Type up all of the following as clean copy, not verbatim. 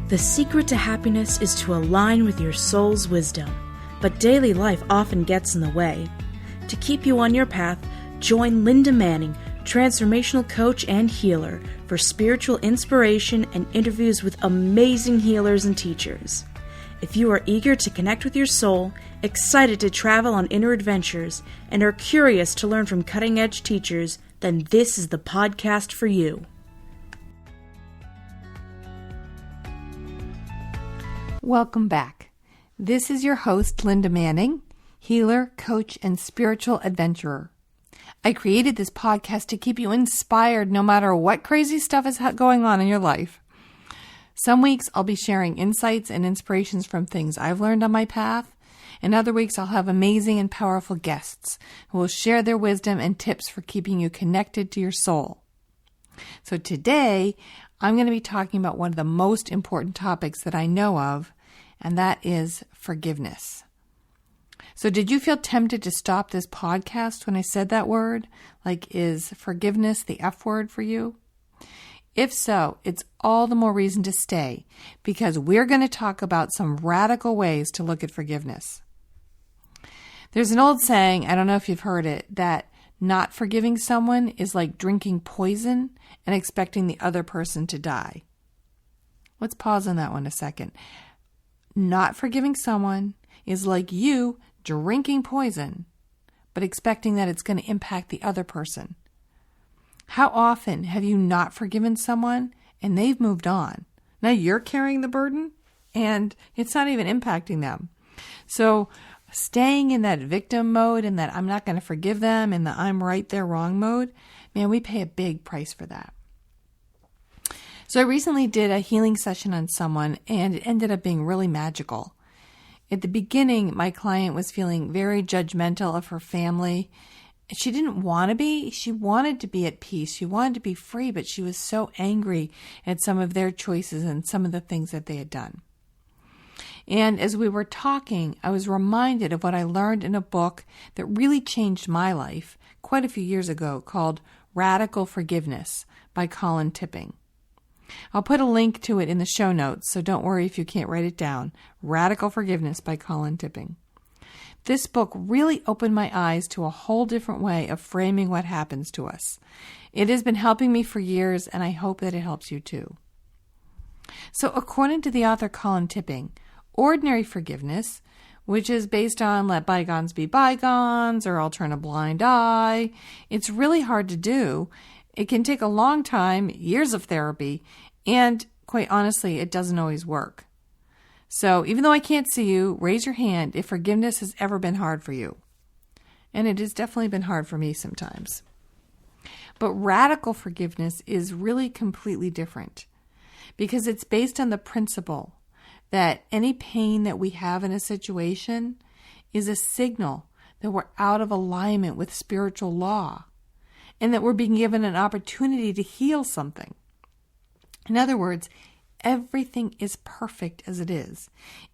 The secret to happiness is to align with your soul's wisdom, but daily life often gets in the way. To keep you on your path, join Linda Manning, transformational coach and healer, for spiritual inspiration and interviews with amazing healers and teachers. If you are eager to connect with your soul, excited to travel on inner adventures, and are curious to learn from cutting-edge teachers, then this is the podcast for you. Welcome back. This is your host, Linda Manning, healer, coach, and spiritual adventurer. I created this podcast to keep you inspired no matter what crazy stuff is going on in your life. Some weeks I'll be sharing insights and inspirations from things I've learned on my path, and other weeks I'll have amazing and powerful guests who will share their wisdom and tips for keeping you connected to your soul. So today, I'm going to be talking about one of the most important topics that I know of, and that is forgiveness. So did you feel tempted to stop this podcast when I said that word? Like, is forgiveness the F word for you? If so, it's all the more reason to stay, because we're going to talk about some radical ways to look at forgiveness. There's an old saying, I don't know if you've heard it, that not forgiving someone is like drinking poison and expecting the other person to die. Let's pause on that one a second. Not forgiving someone is like you drinking poison, but expecting that it's going to impact the other person. How often have you not forgiven someone and they've moved on? Now you're carrying the burden and it's not even impacting them. So staying in that victim mode and that I'm not going to forgive them and the I'm right, they're wrong mode, man, we pay a big price for that. So I recently did a healing session on someone and it ended up being really magical. At the beginning, my client was feeling very judgmental of her family. She didn't want to be. She wanted to be at peace. She wanted to be free, but she was so angry at some of their choices and some of the things that they had done. And as we were talking, I was reminded of what I learned in a book that really changed my life quite a few years ago called Radical Forgiveness by Colin. I'll put a link to it in the show notes, so don't worry if you can't write it down. Radical Forgiveness by Colin. This book really opened my eyes to a whole different way of framing what happens to us. It has been helping me for years, and I hope that it helps you too. So according to the author Colin, ordinary forgiveness, which is based on let bygones be bygones or I'll turn a blind eye, it's really hard to do. It can take a long time, years of therapy, and quite honestly, it doesn't always work. So even though I can't see you, raise your hand if forgiveness has ever been hard for you. And it has definitely been hard for me sometimes. But radical forgiveness is really completely different because it's based on the principle that any pain that we have in a situation is a signal that we're out of alignment with spiritual law, and that we're being given an opportunity to heal something. In other words, everything is perfect as it is.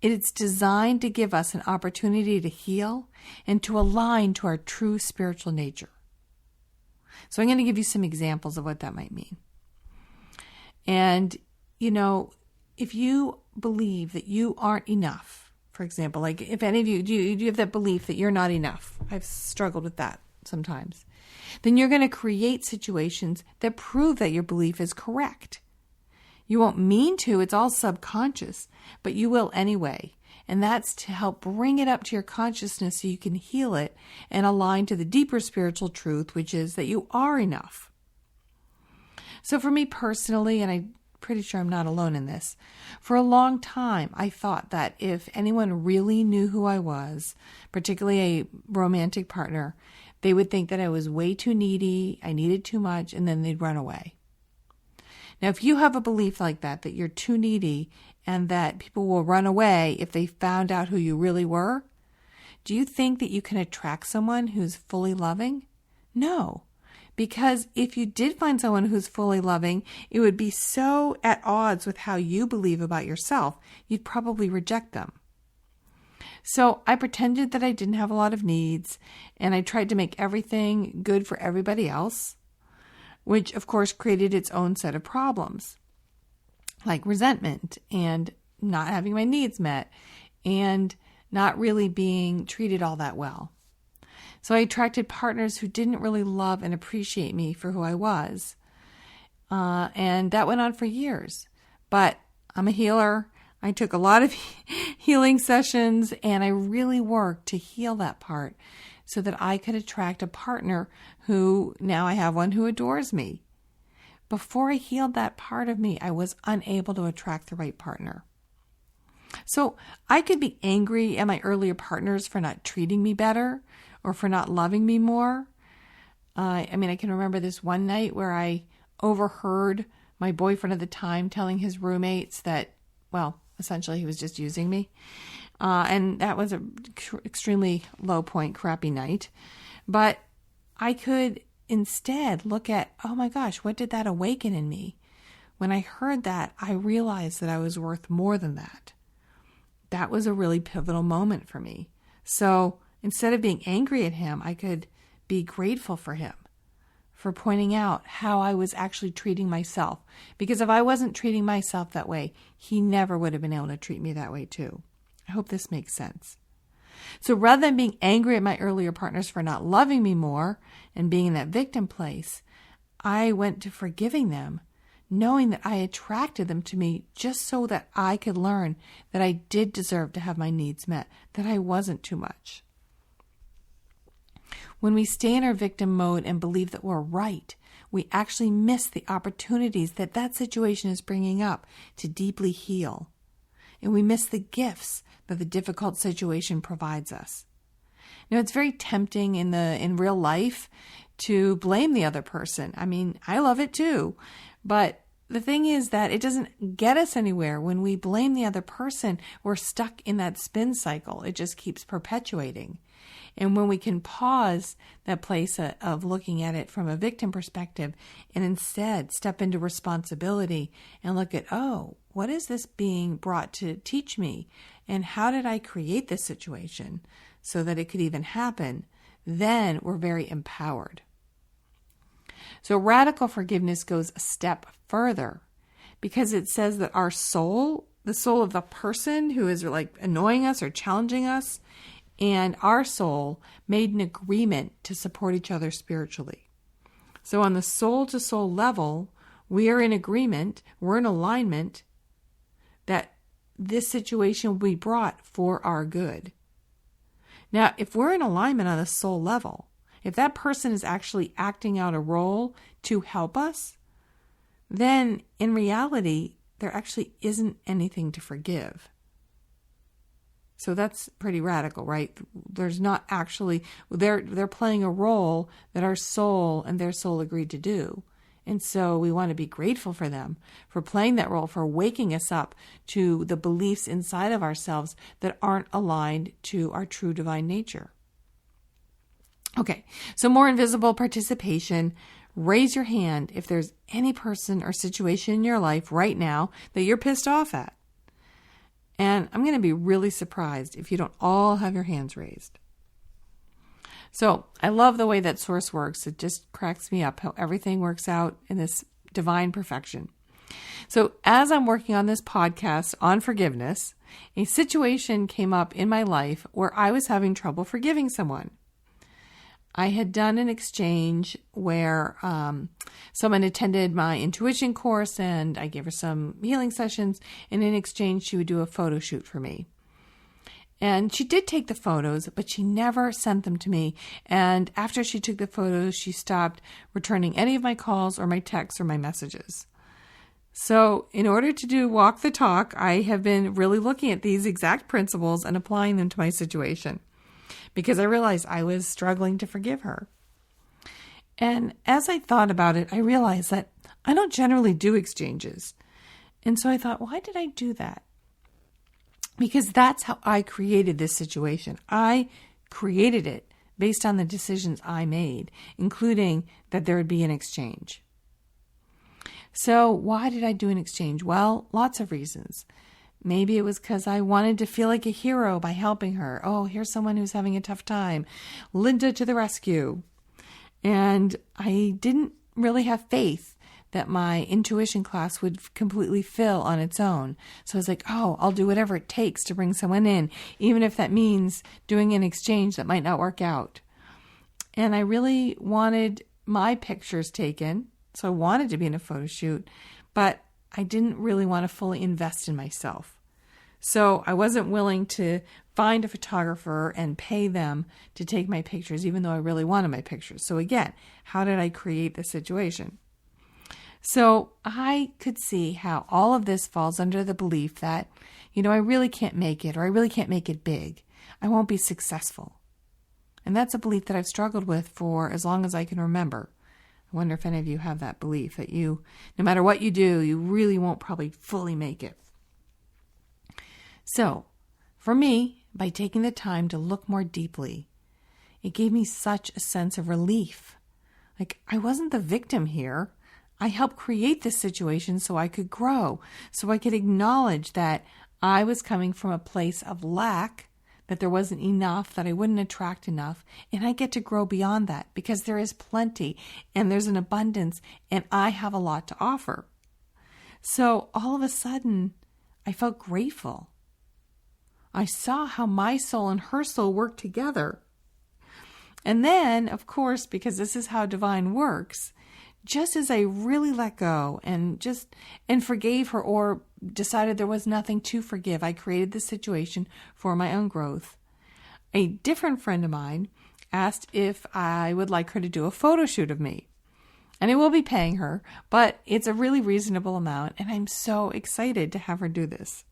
It's designed to give us an opportunity to heal and to align to our true spiritual nature. So I'm going to give you some examples of what that might mean. And, if you believe that you aren't enough, for example, like if any of you, do you have that belief that you're not enough? I've struggled with that sometimes. Then you're going to create situations that prove that your belief is correct. You won't mean to, it's all subconscious, but you will anyway. And that's to help bring it up to your consciousness so you can heal it and align to the deeper spiritual truth, which is that you are enough. So for me personally, and I'm pretty sure I'm not alone in this, for a long time I thought that if anyone really knew who I was, particularly a romantic partner, they would think that I was way too needy, I needed too much, and then they'd run away. Now, if you have a belief like that you're too needy and that people will run away if they found out who you really were, do you think that you can attract someone who's fully loving? No, because if you did find someone who's fully loving, it would be so at odds with how you believe about yourself, you'd probably reject them. So I pretended that I didn't have a lot of needs, and I tried to make everything good for everybody else, which of course created its own set of problems. like resentment and not having my needs met and not really being treated all that well. So I attracted partners who didn't really love and appreciate me for who I was. And that went on for years. But I'm a healer. I took a lot of healing sessions, and I really worked to heal that part so that I could attract a partner who, now I have one who adores me. Before I healed that part of me, I was unable to attract the right partner. So I could be angry at my earlier partners for not treating me better or for not loving me more. I can remember this one night where I overheard my boyfriend at the time telling his roommates that, well, essentially he was just using me. And that was an extremely low point, crappy night. But I could instead look at, oh my gosh, what did that awaken in me? When I heard that, I realized that I was worth more than that. That was a really pivotal moment for me. So instead of being angry at him, I could be grateful for him for pointing out how I was actually treating myself. Because if I wasn't treating myself that way, he never would have been able to treat me that way too. I hope this makes sense. So rather than being angry at my earlier partners for not loving me more and being in that victim place, I went to forgiving them, knowing that I attracted them to me just so that I could learn that I did deserve to have my needs met, that I wasn't too much. When we stay in our victim mode and believe that we're right, we actually miss the opportunities that that situation is bringing up to deeply heal. And we miss the gifts that the difficult situation provides us. Now, it's very tempting in real life to blame the other person. I mean, I love it too. But the thing is that it doesn't get us anywhere. When we blame the other person, we're stuck in that spin cycle. It just keeps perpetuating. And when we can pause that place of looking at it from a victim perspective and instead step into responsibility and look at, oh, what is this being brought to teach me? And how did I create this situation so that it could even happen? Then we're very empowered. So radical forgiveness goes a step further because it says that our soul, the soul of the person who is like annoying us or challenging us, and our soul made an agreement to support each other spiritually. So on the soul-to-soul level, we are in agreement, we're in alignment that this situation will be brought for our good. Now, if we're in alignment on a soul level, if that person is actually acting out a role to help us, then in reality, there actually isn't anything to forgive. So that's pretty radical, right? There's not actually, they're playing a role that our soul and their soul agreed to do. And so we want to be grateful for them, for playing that role, for waking us up to the beliefs inside of ourselves that aren't aligned to our true divine nature. Okay, so more invisible participation. Raise your hand if there's any person or situation in your life right now that you're pissed off at. And I'm going to be really surprised if you don't all have your hands raised. So I love the way that Source works. It just cracks me up how everything works out in this divine perfection. So as I'm working on this podcast on forgiveness, a situation came up in my life where I was having trouble forgiving someone. I had done an exchange where someone attended my intuition course and I gave her some healing sessions, and in exchange she would do a photo shoot for me. And she did take the photos, but she never sent them to me. And after she took the photos, she stopped returning any of my calls or my texts or my messages. So in order to walk the talk, I have been really looking at these exact principles and applying them to my situation, because I realized I was struggling to forgive her. And as I thought about it, I realized that I don't generally do exchanges. And so I thought, why did I do that? Because that's how I created this situation. I created it based on the decisions I made, including that there would be an exchange. So why did I do an exchange? Well, lots of reasons. Maybe it was because I wanted to feel like a hero by helping her. Oh, here's someone who's having a tough time. Linda to the rescue. And I didn't really have faith that my intuition class would completely fill on its own. So I was like, oh, I'll do whatever it takes to bring someone in, even if that means doing an exchange that might not work out. And I really wanted my pictures taken. So I wanted to be in a photo shoot, but I didn't really want to fully invest in myself. So I wasn't willing to find a photographer and pay them to take my pictures, even though I really wanted my pictures. So again, how did I create the situation? So I could see how all of this falls under the belief that, I really can't make it, or I really can't make it big. I won't be successful. And that's a belief that I've struggled with for as long as I can remember. I wonder if any of you have that belief that no matter what you do, you really won't probably fully make it. So, for me, by taking the time to look more deeply, it gave me such a sense of relief. Like, I wasn't the victim here. I helped create this situation so I could grow, so I could acknowledge that I was coming from a place of lack, that there wasn't enough, that I wouldn't attract enough, and I get to grow beyond that because there is plenty and there's an abundance and I have a lot to offer. So all of a sudden, I felt grateful. I saw how my soul and her soul work together. And then, of course, because this is how divine works, just as I really let go and forgave her or decided there was nothing to forgive, I created this situation for my own growth. A different friend of mine asked if I would like her to do a photo shoot of me. And I will be paying her, but it's a really reasonable amount, and I'm so excited to have her do this.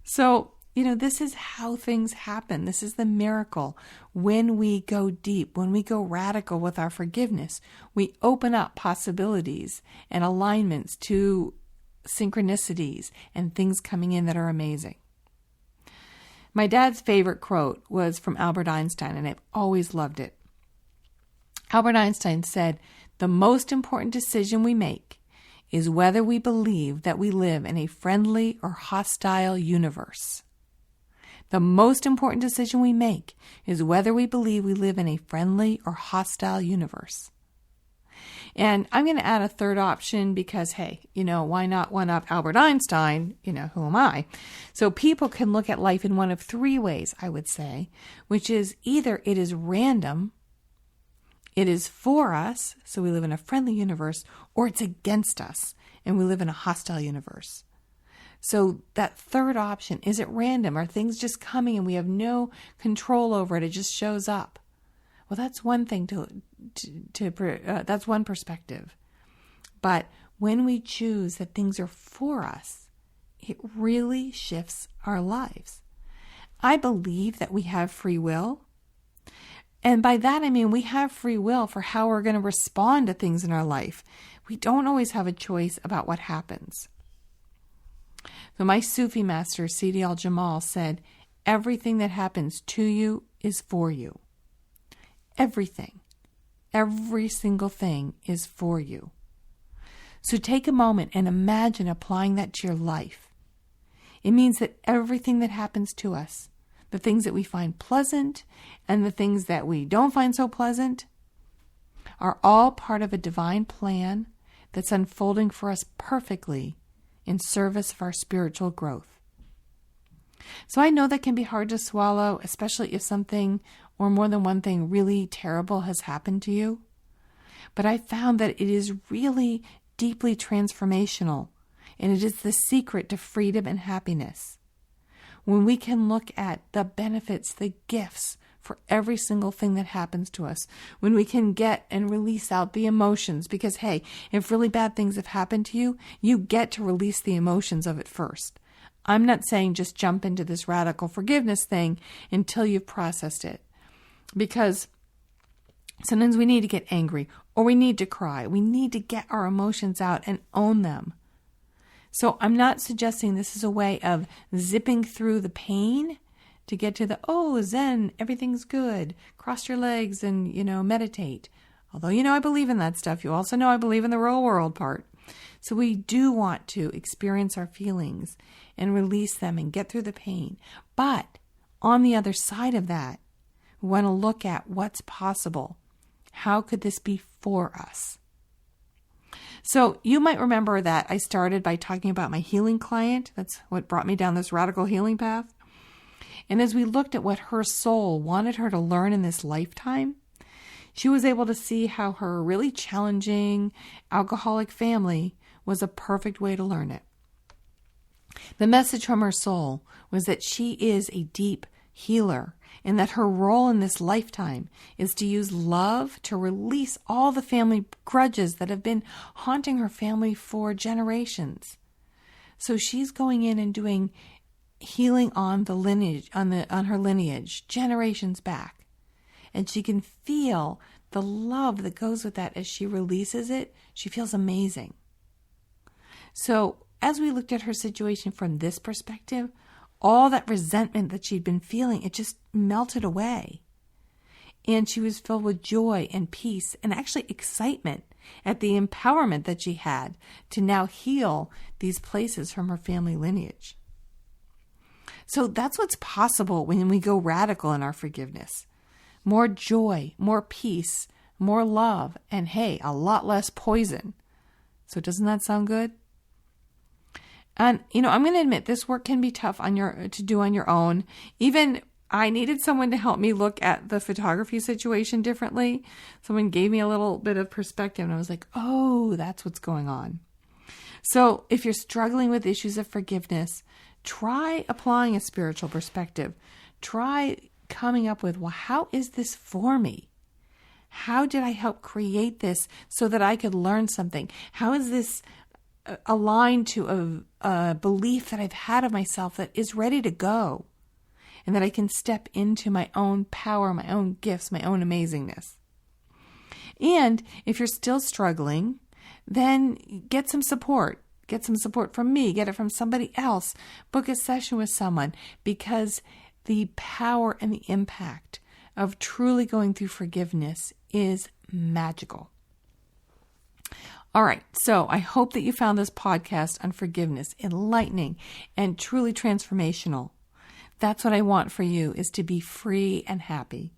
So, this is how things happen. This is the miracle. When we go deep, when we go radical with our forgiveness, we open up possibilities and alignments to synchronicities and things coming in that are amazing. My dad's favorite quote was from Albert Einstein, and I've always loved it. Albert Einstein said, "The most important decision we make is whether we believe that we live in a friendly or hostile universe." The most important decision we make is whether we believe we live in a friendly or hostile universe. And I'm going to add a third option because, hey, why not one up Albert Einstein? Who am I? So people can look at life in one of three ways, I would say, which is either it is random, it is for us, so we live in a friendly universe, or it's against us, and we live in a hostile universe. So that third option, is it random? Are things just coming and we have no control over it? It just shows up. Well, that's one thing that's one perspective. But when we choose that things are for us, it really shifts our lives. I believe that we have free will. And by that, I mean we have free will for how we're going to respond to things in our life. We don't always have a choice about what happens. So my Sufi master, Sidi al-Jamal, said, everything that happens to you is for you. Everything. Every single thing is for you. So take a moment and imagine applying that to your life. It means that everything that happens to us, the things that we find pleasant and the things that we don't find so pleasant, are all part of a divine plan that's unfolding for us perfectly in service of our spiritual growth. So I know that can be hard to swallow, especially if something or more than one thing really terrible has happened to you. But I found that it is really deeply transformational, and it is the secret to freedom and happiness. When we can look at the benefits, the gifts for every single thing that happens to us, when we can get and release out the emotions, because hey, if really bad things have happened to you, you get to release the emotions of it first. I'm not saying just jump into this radical forgiveness thing until you've processed it, because sometimes we need to get angry or we need to cry. We need to get our emotions out and own them. So I'm not suggesting this is a way of zipping through the pain to get to the, Zen, everything's good. Cross your legs and, meditate. Although, I believe in that stuff. You also know I believe in the real world part. So we do want to experience our feelings and release them and get through the pain. But on the other side of that, we want to look at what's possible. How could this be for us? So you might remember that I started by talking about my healing client. That's what brought me down this radical healing path. And as we looked at what her soul wanted her to learn in this lifetime, she was able to see how her really challenging alcoholic family was a perfect way to learn it. The message from her soul was that she is a deep healer and that her role in this lifetime is to use love to release all the family grudges that have been haunting her family for generations. So she's going in and doing healing on the lineage, on her lineage, generations back. And she can feel the love that goes with that as she releases it. She feels amazing. So as we looked at her situation from this perspective, all that resentment that she'd been feeling, it just melted away. And she was filled with joy and peace and actually excitement at the empowerment that she had to now heal these places from her family lineage. So that's what's possible when we go radical in our forgiveness. More joy, more peace, more love, and hey, a lot less poison. So doesn't that sound good? And, I'm going to admit this work can be tough to do on your own. Even I needed someone to help me look at the photography situation differently. Someone gave me a little bit of perspective and I was like, oh, that's what's going on. So if you're struggling with issues of forgiveness, try applying a spiritual perspective. Try coming up with, well, how is this for me? How did I help create this so that I could learn something? How is this aligned to a belief that I've had of myself that is ready to go and that I can step into my own power, my own gifts, my own amazingness? And if you're still struggling, then get some support. Get some support from me. Get it from somebody else. Book a session with someone, because the power and the impact of truly going through forgiveness is magical. All right, so I hope that you found this podcast on forgiveness enlightening and truly transformational. That's what I want for you, is to be free and happy.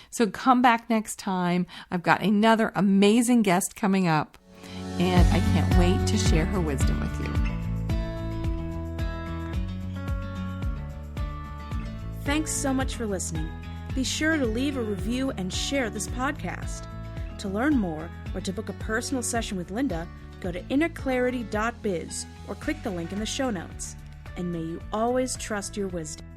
So come back next time. I've got another amazing guest coming up, and I can't wait to share her wisdom with you. Thanks so much for listening. Be sure to leave a review and share this podcast. To learn more or to book a personal session with Linda, go to innerclarity.biz or click the link in the show notes. And may you always trust your wisdom.